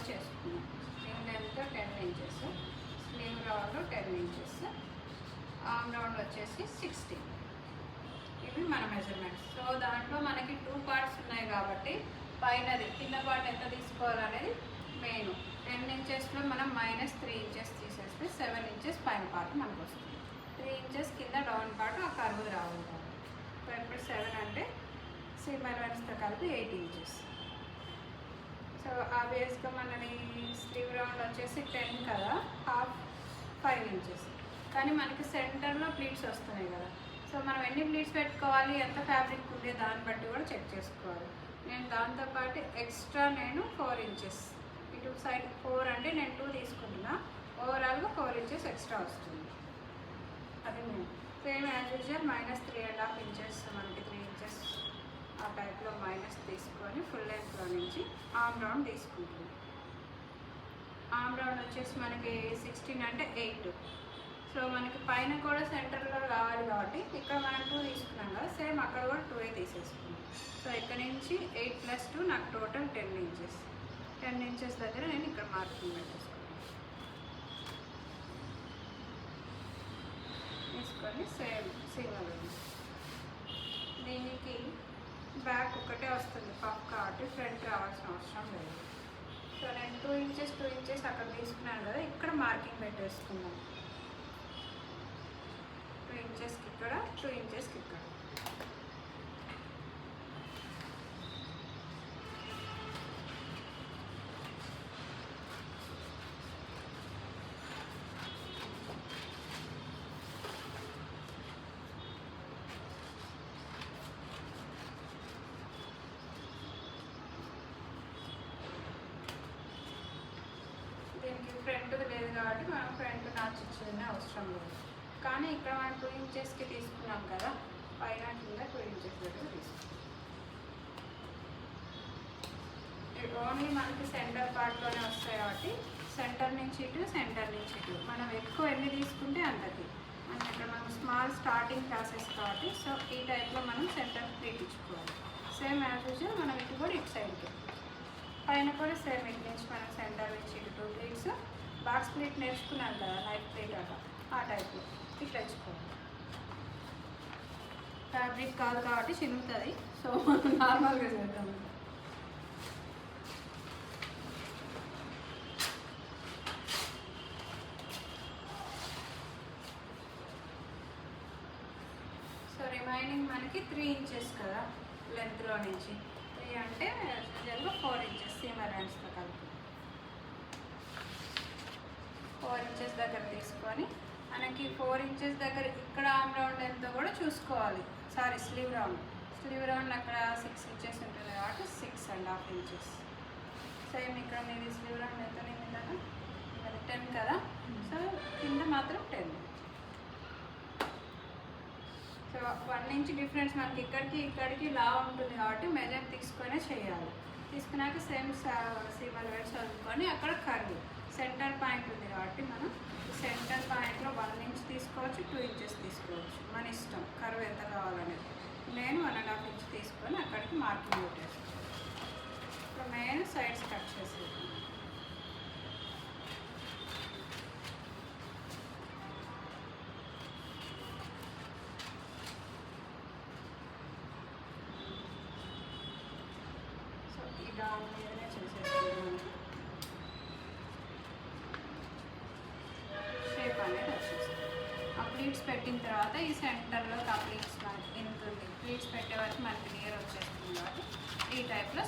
చేసుకున్నాం. Sleeve length 10 inches, slew round 10 inches, arm round వచ్చేసి 60. ఇవి మన మెజర్మెంట్స్. సో దాంట్లో మనకి 2 పార్ట్స్ ఉన్నాయి కాబట్టి పైనది కింద పార్ట్ ఎంత తీసుకోవాలనేది మెయిన్. 10 ఇంచెస్లో మనం -3 ఇంచెస్ తీసేస్తే 7 ఇంచెస్ పైన పార్ట్ మనకు వస్తుంది. 3 ఇంచెస్ కింద డౌన్ పార్ట్ ఆ కర్వ్ రావాలి. ఇప్పుడు 7 అంటే సీమ్ అలవెన్స్తో కలిపి 8 ఇంచెస్. సో ఆబ్వియస్గా మనది స్లీవ్ రౌండ్ వచ్చేసి 10 కదా, హాఫ్ 5 ఇంచెస్. కానీ మనకి సెంటర్లో ప్లీట్స్ వస్తున్నాయి కదా, సో మనం ఎన్ని ప్లీట్స్ పెట్టుకోవాలి, ఎంత ఫ్యాబ్రిక్ ఉండే దాన్ని బట్టి కూడా చెక్ చేసుకోవాలి. నేను దాంతోపాటు ఎక్స్ట్రా 4 ఇంచెస్ ఇటు సైడ్ 4 అంటే నేను 2 తీసుకుంటున్నా, ఓవరాల్గా 4 ఇంచెస్ ఎక్స్ట్రా వస్తుంది. అది నేను సేమ్ యాజ్ యూజువల్ -3.5 ఇంచెస్, మనకి 3 ఇంచెస్ ఆ టైప్లో మైనస్ తీసుకొని ఫుల్ లెంత్లో నుంచి ఆర్మ్ రౌండ్ తీసుకుంటుంది. ఆర్మ్ రౌండ్ వచ్చేసి మనకి 16 అంటే 8. సో మనకి పైన కూడా సెంటర్లో కావాలి కాబట్టి ఇక్కడ మనం 2 తీసుకున్నాం కదా, సేమ్ అక్కడ కూడా 2 తీసేసుకున్నాం. సో ఇక్కడ నుంచి 8 + 2 నాకు టోటల్ 10 ఇంచెస్. 10 ఇంచెస్ దగ్గర నేను ఇక్కడ మార్కింగ్ పెట్టేసుకున్నాను. తీసుకొని సేమ్ దీనికి బ్యాక్ ఒకటే వస్తుంది పఫ్ కాబట్టి ఫ్రంట్ రావాల్సిన అవసరం లేదు. సో నేను 2 ఇంచెస్ అక్కడ తీసుకున్నాను కదా, ఇక్కడ మార్కింగ్ పెట్టేసుకున్నాను. 2 ఇంచెస్కి ఇక్కడ, 2 ఇంచెస్కి ఇక్కడ. దీనికి ఫ్రంట్ది లేదు కాబట్టి మనం ఫ్రంట్ నాచ్ ఇచ్చేది అవసరం లేదు. కానీ ఇక్కడ మనం 2 ఇంచెస్కి తీసుకున్నాం కదా, పైన కింద 2 ఇంచెస్ దగ్గర తీసుకున్నాం. ఓన్లీ మనకి సెంటర్ పార్ట్లోనే వస్తాయి కాబట్టి సెంటర్ నుంచి ఇటు, సెంటర్ నుంచి ఇటు మనం ఎక్కువ ఎన్ని తీసుకుంటే అంతకి. అంటే ఇక్కడ మనం స్మాల్ స్టార్టింగ్ క్లాసెస్ కాబట్టి సో ఈ టైప్లో మనం సెంటర్ ప్లీట్ ఇచ్చుకోవాలి. సేమ్ యాజ్ యూజువల్ మనం ఇటు కూడా ఇటు సైడ్కి, పైన కూడా సేమ్ ఇటు నుంచి మనం సెంటర్ నుంచి ఇటు 2 ప్లీట్స్. బాక్స్ ప్లీట్ నేర్చుకున్నాం కదా, నైట్ ప్లీట్ అట్లా ఆ టైప్లో ఇట్లా ఇచ్చుకోవాలి. ఫ్యాబ్రిక్ కాదు కాబట్టి చిరుగుతుంది, సో మనం నార్మల్గా చేద్దాం. సో రిమైనింగ్ మనకి 3 ఇంచెస్ కదా లెంత్లో నుంచి, 3 అంటే జనరల్గా 4 ఇంచెస్ సీమ్ అలవెన్స్తో కలిపి 4 ఇంచెస్ దగ్గర తీసుకొని మనకి 4 ఇంచెస్ దగ్గర ఇక్కడ ఆర్మ్ రౌండ్ ఎంతో కూడా చూసుకోవాలి. సారీ స్లీవ్ రౌండ్ అక్కడ 6 ఇంచెస్ ఉంటుంది కాబట్టి 6.5 ఇంచెస్. సేమ్ ఇక్కడ నేను స్లీవ్ రౌండ్ ఎంత నిందాక 10 కదా, సో కింద మాత్రం 10. సో 1 ఇంచ్ డిఫరెన్స్ మనకి ఇక్కడికి లా ఉంటుంది కాబట్టి మెజర్ తీసుకొనే చేయాలి. తీసుకున్నాక సేమ్ సీమ్ అలవెన్స్ చదువుకొని అక్కడ కర్వ్ సెంటర్ పాయింట్ ఉంది కాబట్టి మనం సెంటర్ పాయింట్లో 1 ఇంచ్ తీసుకోవచ్చు, 2 ఇంచెస్ తీసుకోవచ్చు, మన ఇష్టం కర్వ్ ఎంత కావాలనేది. నేను 1.5 ఇంచ్ తీసుకొని అక్కడికి మార్కింగ్ పెట్టేస్తాను. ఇప్పుడు నేను సైడ్స్ కట్ చేసేది. సో ఈ డౌన్ మీదనే చేసేసుకుంటాను. షేప్ అనేది వచ్చేస్తుంది. ఆ ప్లీట్స్ పెట్టిన తర్వాత ఈ సెంటర్లో ఆ ప్లీట్స్ మనకి ఎంత ఉంది, ప్లీట్స్ పెట్టే వరకు మనకి నియర్ వచ్చేస్తుంది కాబట్టి ఈ టైప్లో